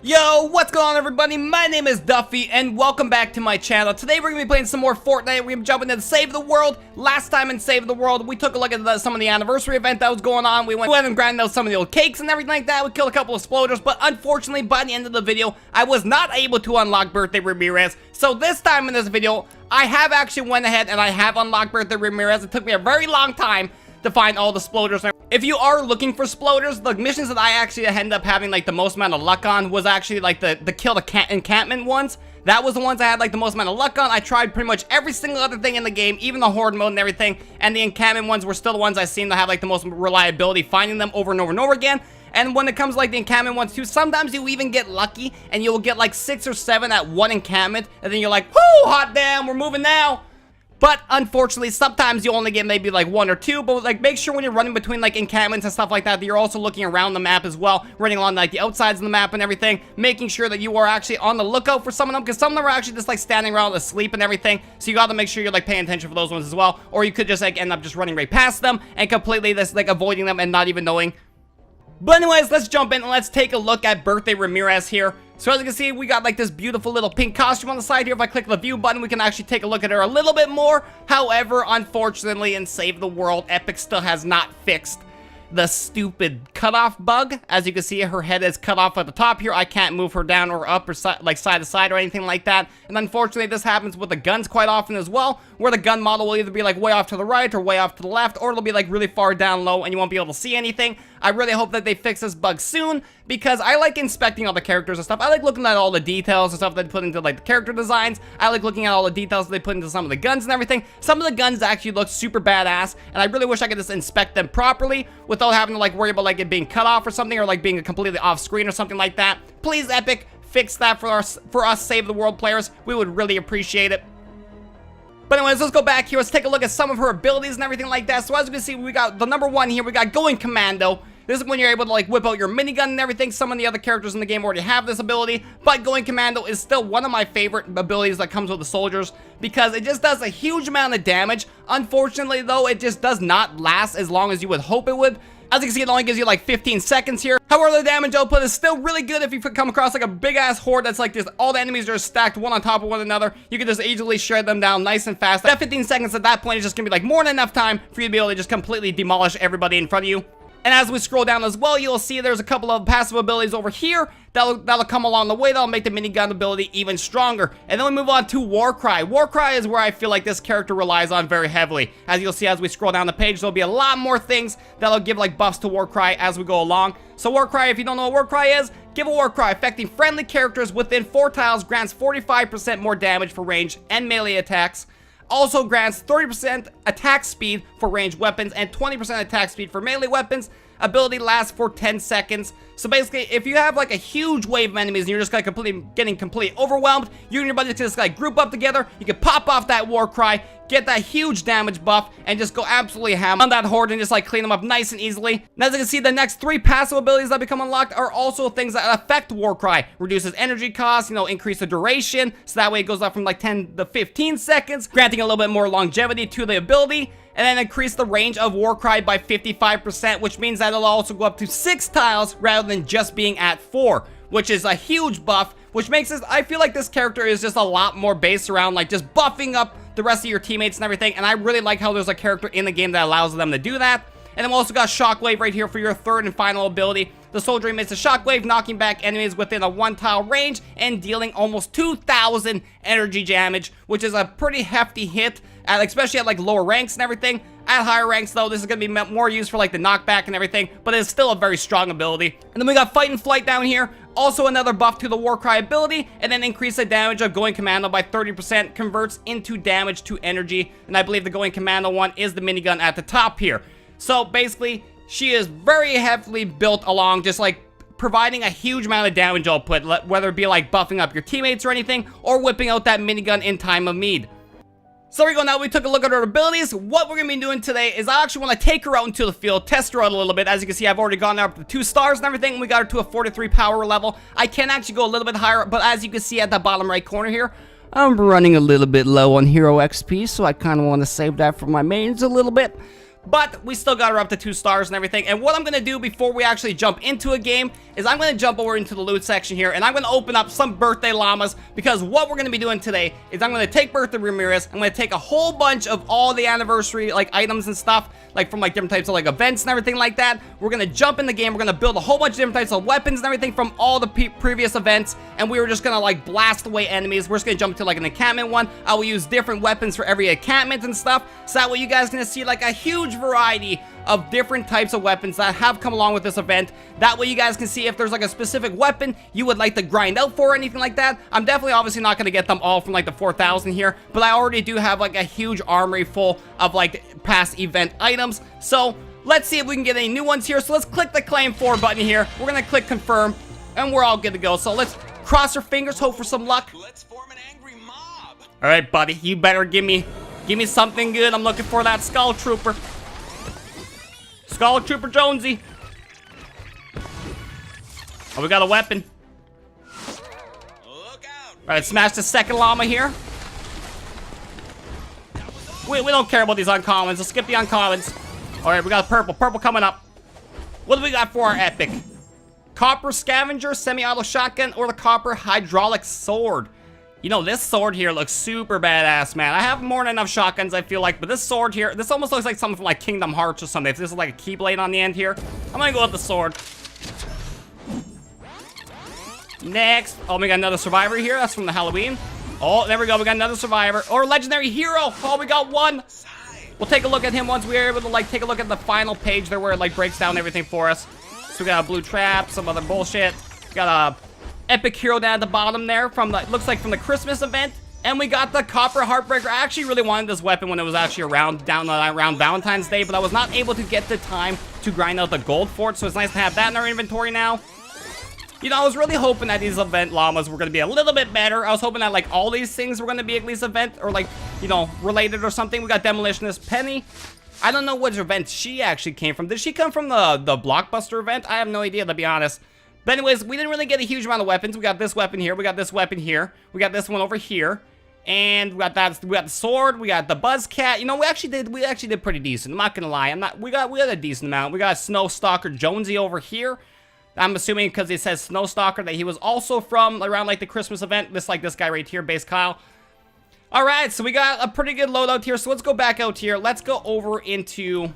Yo, what's going on everybody? My name is Duffy and welcome back to my channel. Today we're going to be playing some more Fortnite. We're going to be jumping into Save the World. Last time in Save the World, we took a look at some of the anniversary event that was going on. We went and grinded out some of the old cakes and everything like that. We killed a couple of exploders, but unfortunately by the end of the video, I was not able to unlock Birthday Ramirez. So this time in this video, I have actually went ahead and I have unlocked Birthday Ramirez. It took me a very long time to find all the exploders. If you are looking for exploders, the missions that I actually ended up having like the most amount of luck on was actually like the kill the encampment ones. That was the ones I had like the most amount of luck on. I tried pretty much every single other thing in the game, even the horde mode and everything, and the encampment ones were still the ones I seem to have like the most reliability finding them over and over and over again. And when it comes to like the encampment ones too, sometimes you even get lucky and you'll get like 6 or 7 at one encampment, and then you're like, whoo, hot damn, we're moving now. But unfortunately, sometimes you only get maybe like 1 or 2, but like make sure when you're running between like encampments and stuff like that, that you're also looking around the map as well, running along like the outsides of the map and everything, making sure that you are actually on the lookout for some of them, because some of them are actually just like standing around asleep and everything, so you gotta make sure you're like paying attention for those ones as well, or you could just like end up just running right past them and completely just like avoiding them and not even knowing. But anyways, let's jump in and let's take a look at Birthday Ramirez here. So as you can see, we got like this beautiful little pink costume on the side here. If I click the view button, we can actually take a look at her a little bit more. However, unfortunately, in Save the World, Epic still has not fixed the stupid cutoff bug. As you can see, her head is cut off at the top here. I can't move her down or up or like side to side or anything like that. And unfortunately, this happens with the guns quite often as well, where the gun model will either be like way off to the right or way off to the left, or it'll be like really far down low and you won't be able to see anything. I really hope that they fix this bug soon, because I like inspecting all the characters and stuff. I like looking at all the details and stuff they put into like the character designs. I like looking at all the details they put into some of the guns and everything. Some of the guns actually look super badass, and I really wish I could just inspect them properly without having to like worry about like it being cut off or something, or like being completely off screen or something like that. Please, Epic, fix that for us Save the World players. We would really appreciate it. But anyways, let's go back here. Let's take a look at some of her abilities and everything like that. So as you can see, we got the number 1 here. We got Going Commando. This is when you're able to like whip out your minigun and everything. Some of the other characters in the game already have this ability, but Going Commando is still one of my favorite abilities that comes with the soldiers, because it just does a huge amount of damage. Unfortunately though, it just does not last as long as you would hope it would. As you can see, it only gives you like 15 seconds here. However, the damage output is still really good if you come across like a big ass horde that's like just all the enemies are stacked one on top of one another. You can just easily shred them down nice and fast. That 15 seconds at that point is just gonna be like more than enough time for you to be able to just completely demolish everybody in front of you. And as we scroll down as well, you'll see there's a couple of passive abilities over here that'll come along the way. That'll make the minigun ability even stronger. And then we move on to Warcry. Warcry is where I feel like this character relies on very heavily. As you'll see as we scroll down the page, there'll be a lot more things that'll give like buffs to Warcry as we go along. So Warcry, if you don't know what Warcry is, give a Warcry affecting friendly characters within 4 tiles, grants 45% more damage for range and melee attacks. Also grants 30% attack speed for ranged weapons and 20% attack speed for melee weapons. Ability lasts for 10 seconds. So basically, if you have like a huge wave of enemies and you're just like getting completely overwhelmed, you and your buddies just like group up together. You can pop off that Warcry, get that huge damage buff, and just go absolutely ham on that horde and just like clean them up nice and easily. And as you can see, the next 3 passive abilities that become unlocked are also things that affect Warcry. Reduces energy costs, increase the duration, so that way it goes up from like 10 to 15 seconds, granting a little bit more longevity to the ability. And then increase the range of Warcry by 55%, which means that it'll also go up to 6 tiles rather than just being at 4, which is a huge buff, which makes this, I feel like this character is just a lot more based around like just buffing up the rest of your teammates and everything, and I really like how there's a character in the game that allows them to do that. And then we also got Shockwave right here for your 3rd and final ability. The soldier emits a shockwave, knocking back enemies within a 1 tile range and dealing almost 2,000 energy damage, which is a pretty hefty hit, especially at like lower ranks and everything. At higher ranks though, this is going to be more used for like the knockback and everything, but it's still a very strong ability. And then we got Fight and Flight down here. Also another buff to the Warcry ability, and then increase the damage of Going Commando by 30%, converts into damage to energy. And I believe the Going Commando one is the minigun at the top here. So basically, she is very heavily built along just like providing a huge amount of damage output, whether it be like buffing up your teammates or anything, or whipping out that minigun in time of need. So there we go. Now we took a look at her abilities. What we're going to be doing today is I actually want to take her out into the field, test her out a little bit. As you can see, I've already gone up to 2 stars and everything. We got her to a 43 power level. I can actually go a little bit higher, but as you can see at the bottom right corner here, I'm running a little bit low on Hero XP, so I kind of want to save that for my mains a little bit. but we still got her up to 2 stars and everything. And what I'm gonna do before we actually jump into a game is I'm gonna jump over into the loot section here, and I'm gonna open up some birthday llamas, because what we're gonna be doing today is I'm gonna take Birthday Ramirez, I'm gonna take a whole bunch of all the anniversary like items and stuff, like from like different types of like events and everything like that. We're gonna jump in the game, we're gonna build a whole bunch of different types of weapons and everything from all the previous events, and we were just gonna like blast away enemies. We're just gonna jump to like an encampment one. I will use different weapons for every encampment and stuff, so that way you guys gonna see like a huge variety of different types of weapons that have come along with this event. That way you guys can see if there's like a specific weapon you would like to grind out for or anything like that. I'm definitely obviously not going to get them all from like the 4,000 here, but I already do have like a huge armory full of like past event items. So let's see if we can get any new ones here. So let's click the claim for button here. We're going to click confirm and we're all good to go. So let's cross our fingers, hope for some luck. Let's form an angry mob. All right, buddy, you better give me something good. I'm looking for that Skull Trooper. Skull Trooper Jonesy. Oh, we got a weapon. Look out. All right, smash the second llama here. We don't care about these uncommons. Let's skip the uncommons. All right, we got purple. Purple coming up. What do we got for our epic? Copper Scavenger, semi-auto shotgun, or the copper hydraulic sword? You know, this sword here looks super badass, man. I have more than enough shotguns, I feel like, but this sword here, this almost looks like something from like Kingdom Hearts or something. If this is like a keyblade on the end here, I'm gonna go with the sword. Next, oh, we got another survivor here. That's from the Halloween. Oh, there we go. We got another survivor. Or legendary hero. Oh, we got one. We'll take a look at him once we're able to like take a look at the final page there where it like breaks down everything for us. So we got a blue trap, some other bullshit. We got a epic hero down at the bottom there from the, looks like from the Christmas event. And we got the Copper Heartbreaker. I actually really wanted this weapon when it was actually around Valentine's Day, but I was not able to get the time to grind out the gold for it, so it's nice to have that in our inventory now. You know, I was really hoping that these event llamas were going to be a little bit better. I was hoping that, like, all these things were going to be at least event or, like, you know, related or something. We got Demolitionist Penny. I don't know which event she actually came from. Did she come from the Blockbuster event? I have no idea, to be honest. But anyways, we didn't really get a huge amount of weapons. We got this weapon here. We got this weapon here. We got this one over here. And we got that. We got the sword. We got the Buzzcat. You know, we actually did pretty decent. I'm not gonna lie. We got a decent amount. We got Snow Stalker Jonesy over here. I'm assuming because it says Snow Stalker that he was also from around like the Christmas event. This guy right here, Base Kyle. All right, so we got a pretty good loadout here. So let's go back out here. Let's go over into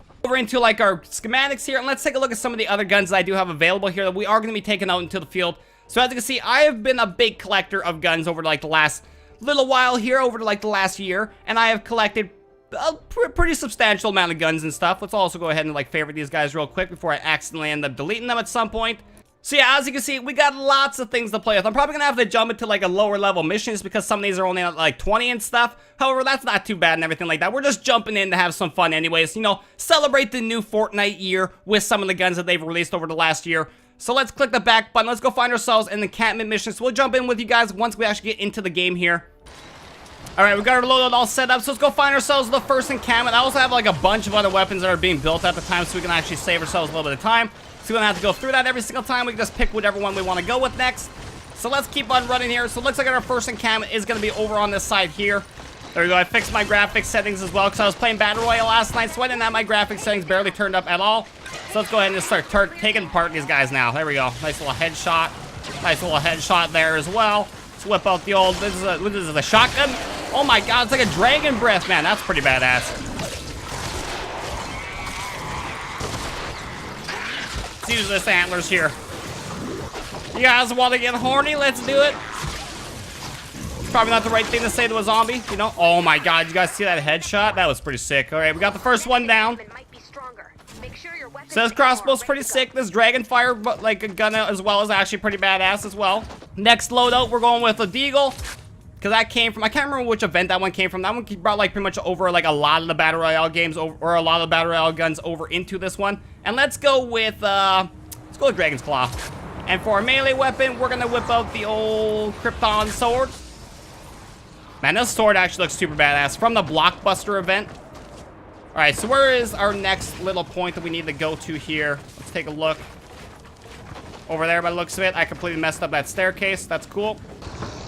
like our schematics here, and let's take a look at some of the other guns that I do have available here that we are going to be taking out into the field. So as you can see, I have been a big collector of guns over like the last little while here, over like the last year, and I have collected a pretty substantial amount of guns and stuff. Let's also go ahead and like favorite these guys real quick before I accidentally end up deleting them at some point. So yeah, as you can see, we got lots of things to play with. I'm probably gonna have to jump into like a lower level missions because some of these are only at like 20 and stuff. However, that's not too bad and everything like that. We're just jumping in to have some fun anyways, you know, celebrate the new Fortnite year with some of the guns that they've released over the last year. So let's click the back button. Let's go find ourselves an encampment mission. So we'll jump in with you guys once we actually get into the game here. All right, we got our loadout all set up, so let's go find ourselves the first encampment. I also have like a bunch of other weapons that are being built at the time, so we can actually save ourselves a little bit of time. So we don't have to go through that every single time. We can just pick whichever one we want to go with next. So let's keep on running here. So it looks like our first encampment is going to be over on this side here. There we go. I fixed my graphics settings as well because I was playing Battle Royale last night, so I didn't have my graphics settings barely turned up at all. So let's go ahead and just start taking apart these guys now. There we go. Nice little headshot. Nice little headshot there as well. Let's whip out the old, this is a shotgun. Oh my god, it's like a dragon breath, man. That's pretty badass. Let's use this antlers here. You guys want to get horny? Let's do it. It's probably not the right thing to say to a zombie, you know? Oh my god, you guys see that headshot? That was pretty sick. All right, we got the first one down. So this crossbow's pretty sick. This dragon fire, but like a gun as well, is actually pretty badass as well. Next loadout, we're going with a deagle. Because that came from, I can't remember which event that one came from. That one brought like pretty much over like a lot of the Battle Royale games or a lot of the Battle Royale guns over into this one. And let's go with Dragon's Claw. And for our melee weapon, we're going to whip out the old Krypton sword. Man, this sword actually looks super badass from the Blockbuster event. All right, so where is our next little point that we need to go to here? Let's take a look. Over there by the looks of it, I completely messed up that staircase. That's cool.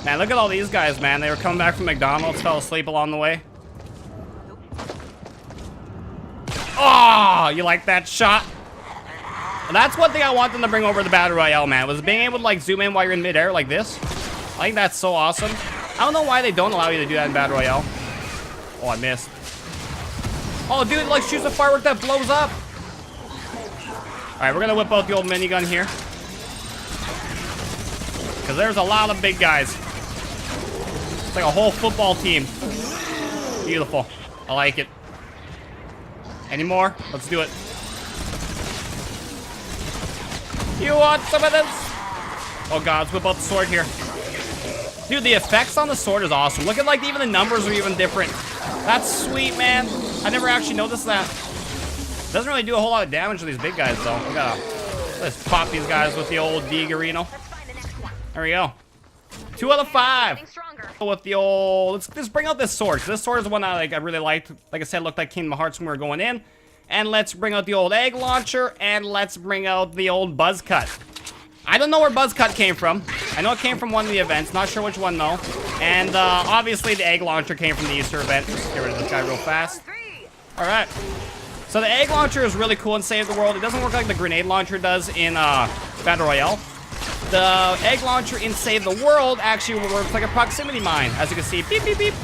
Man, look at all these guys, man. They were coming back from McDonald's, fell asleep along the way. Oh, you like that shot? And that's one thing I want them to bring over the Battle Royale, man, was being able to, like, zoom in while you're in midair like this. I think that's so awesome. I don't know why they don't allow you to do that in Battle Royale. Oh, I missed. Oh, dude, like, shoots a firework that blows up. All right, we're gonna whip out the old minigun here. Because there's a lot of big guys. It's like a whole football team. Beautiful. I like it. Any more? Let's do it. You want some of this? Oh god, let's whip out the sword here. Dude, the effects on the sword is awesome. Look at, like, even the numbers are even different. That's sweet, man. I never actually noticed that. Doesn't really do a whole lot of damage to these big guys, though. Let's pop these guys with the old Digarino. There we go. 2 out of 5. With the old... Let's just bring out this sword. This sword is the one I really liked. Like I said, looked like Kingdom Hearts when we were going in. And let's bring out the old egg launcher. And let's bring out the old buzz cut. I don't know where buzz cut came from. I know it came from one of the events. Not sure which one, though. And obviously the egg launcher came from the Easter event. Let's get rid of this guy real fast. Alright. So the egg launcher is really cool in Save the World. It doesn't work like the grenade launcher does in Battle Royale. The egg launcher in Save the World actually works like a proximity mine. As you can see, beep, beep, beep.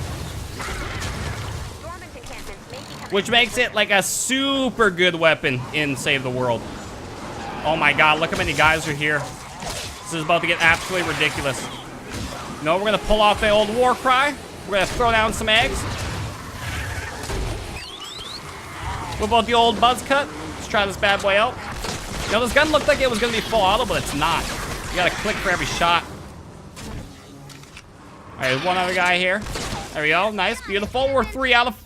Which makes it like a super good weapon in Save the World. Oh my god, look how many guys are here. This is about to get absolutely ridiculous. No, we're gonna pull off the old war cry. We're gonna throw down some eggs. What about the old buzz cut? Let's try this bad boy out. You know, this gun looked like it was gonna be full auto, but it's not. You gotta click for every shot. Alright, one other guy here. There we go. Nice, beautiful. We're 4 out of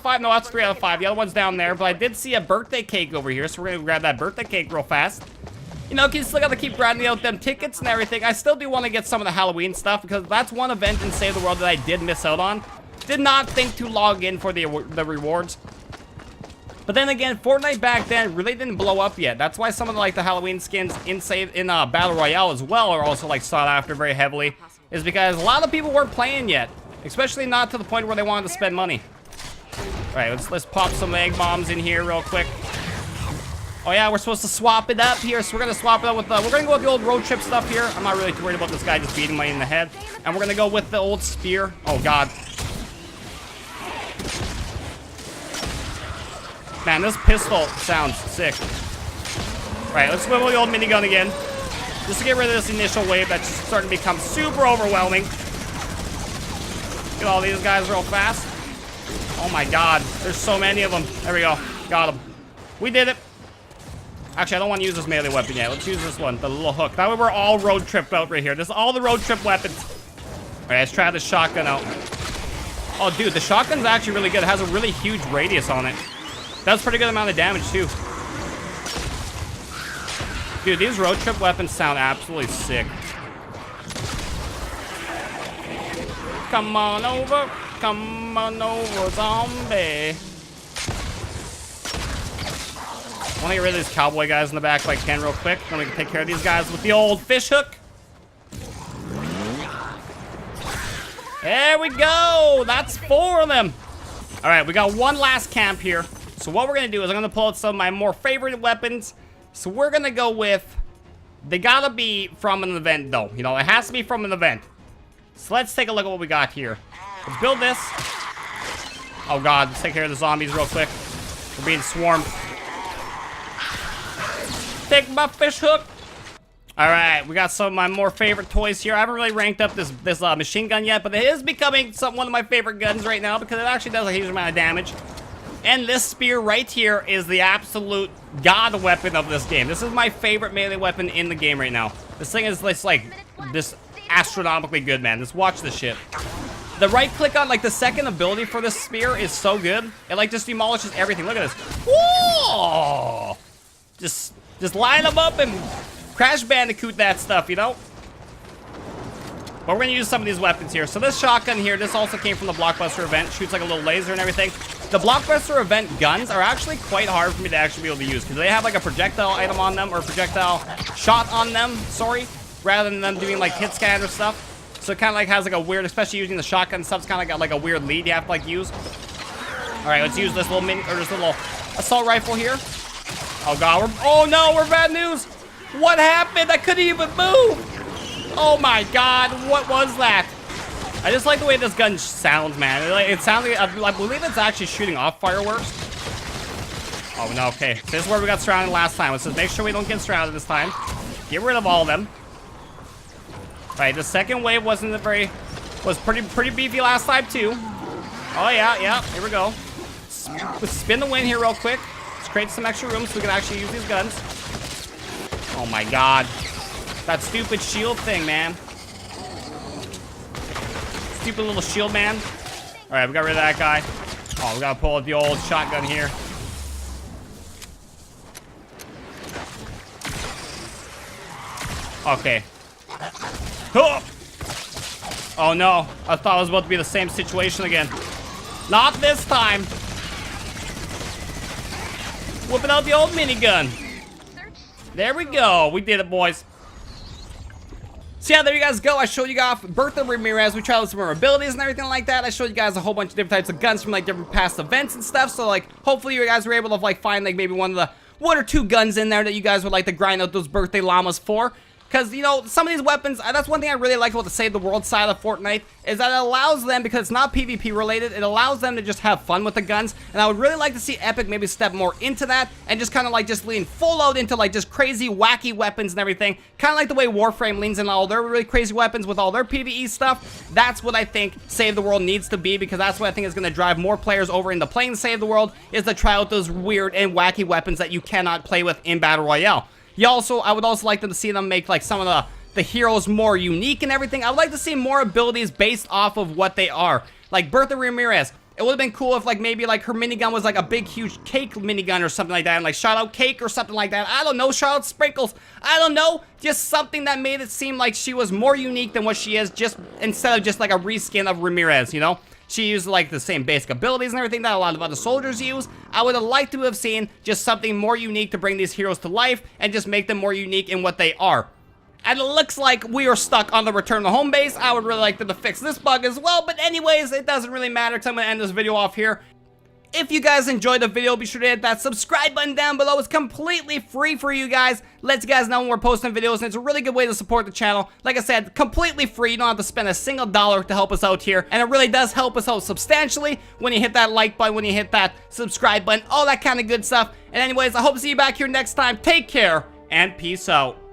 5. No, that's 3 out of 5. The other one's down there, but I did see a birthday cake over here, so we're gonna grab that birthday cake real fast. You know, you still gotta keep grinding out them tickets and everything. I still do want to get some of the Halloween stuff because that's one event in Save the World that I did miss out on. Did not think to log in for the rewards. But then again, Fortnite back then really didn't blow up yet. That's why some of the Halloween skins in Battle Royale as well are also sought after very heavily. Is because a lot of people weren't playing yet, especially not to the point where they wanted to spend money. All right, let's pop some egg bombs in here real quick. Oh yeah, we're supposed to swap it up here, so we're gonna swap it up with we're gonna go with the old road trip stuff here. I'm not really too worried about this guy just beating me in the head, and we're gonna go with the old spear. Oh god. Man, this pistol sounds sick. Alright, let's swim with the old minigun again. Just to get rid of this initial wave that's just starting to become super overwhelming. Get all these guys real fast. Oh my god, there's so many of them. There we go. Got them. We did it. Actually, I don't want to use this melee weapon yet. Let's use this one, the little hook. That way we're all road tripped out right here. This is all the road trip weapons. Alright, let's try the shotgun out. Oh, dude, the shotgun's actually really good. It has a really huge radius on it. That's a pretty good amount of damage, too. Dude, these road trip weapons sound absolutely sick. Come on over, zombie. I want to get rid of these cowboy guys in the back if I can real quick. Then we can take care of these guys with the old fish hook. There we go. That's 4 of them. All right, we got one last camp here. So what we're going to do is I'm going to pull out some of my more favorite weapons. So we're going to go with... They got to be from an event, though. You know, it has to be from an event. So let's take a look at what we got here. Let's build this. Oh, God. Let's take care of the zombies real quick. We're being swarmed. Take my fish hook. All right. We got some of my more favorite toys here. I haven't really ranked up this machine gun yet, but it is becoming one of my favorite guns right now because it actually does a huge amount of damage. And this spear right here is the absolute god weapon of this game. This is my favorite melee weapon in the game right now. This thing is this astronomically good, man. Just watch this shit. The right click on the second ability for this spear is so good. It just demolishes everything. Look at this. Whoa! Just line them up and Crash Bandicoot that stuff, you know? But we're gonna use some of these weapons here. So this shotgun here, this also came from the Blockbuster event. Shoots like a little laser and everything. The Blockbuster event guns are actually quite hard for me to actually be able to use because they have a projectile item on them or projectile shot on them, sorry, rather than them doing hit scan or stuff. So it kind of has a weird, especially using the shotgun stuff, it's kind of got a weird lead you have to use. All right, let's use this little Assault rifle here. Oh god, oh no, we're bad news. What happened? I couldn't even move. Oh my god, what was that? I just like the way this gun sounds, man. It sounds like, I believe it's actually shooting off fireworks. Oh no, okay. This is where we got surrounded last time. Let's just make sure we don't get surrounded this time. Get rid of all of them. All right, the second wave was pretty beefy last time too. Oh yeah, here we go. Let's spin the win here real quick. Let's create some extra room so we can actually use these guns. Oh my god. That stupid shield thing, man. Stupid little shield man. All right, we got rid of that guy. Oh, we gotta pull out the old shotgun here. Okay. Oh no, I thought it was about to be the same situation again. Not this time. Whipping out the old minigun. There we go. We did it, boys. So yeah, there you guys go. I showed you guys Birthday Ramirez. We tried out some more abilities and everything like that. I showed you guys a whole bunch of different types of guns from like different past events and stuff. So like, hopefully you guys were able to like find like maybe one or two guns in there that you guys would like to grind out those birthday llamas for. Because, you know, some of these weapons, that's one thing I really like about the Save the World side of Fortnite, is that it allows them, because it's not PvP related, it allows them to just have fun with the guns. And I would really like to see Epic maybe step more into that, and just kind of like just lean full out into like just crazy, wacky weapons and everything. Kind of like the way Warframe leans in all their really crazy weapons with all their PvE stuff. That's what I think Save the World needs to be, because that's what I think is going to drive more players over into playing Save the World, is to try out those weird and wacky weapons that you cannot play with in Battle Royale. I would also like them to see them make like some of the heroes more unique and everything. I would like to see more abilities based off of what they are. Like Birthday Ramirez. It would have been cool if like maybe like her minigun was like a big huge cake minigun or something like that, and like shot out cake or something like that. I don't know, shot out sprinkles. I don't know. Just something that made it seem like she was more unique than what she is, just instead of just like a reskin of Ramirez, you know? She used like the same basic abilities and everything that a lot of other soldiers use. I would have liked to have seen just something more unique to bring these heroes to life and just make them more unique in what they are. And it looks like we are stuck on the return to home base. I would really like them to fix this bug as well. But anyways, it doesn't really matter because I'm going to end this video off here. If you guys enjoyed the video, be sure to hit that subscribe button down below. It's completely free for you guys. Lets you guys know when we're posting videos, and it's a really good way to support the channel. Like I said, completely free. You don't have to spend a single dollar to help us out here, and it really does help us out substantially when you hit that like button, when you hit that subscribe button, all that kind of good stuff. And anyways, I hope to see you back here next time. Take care, and peace out.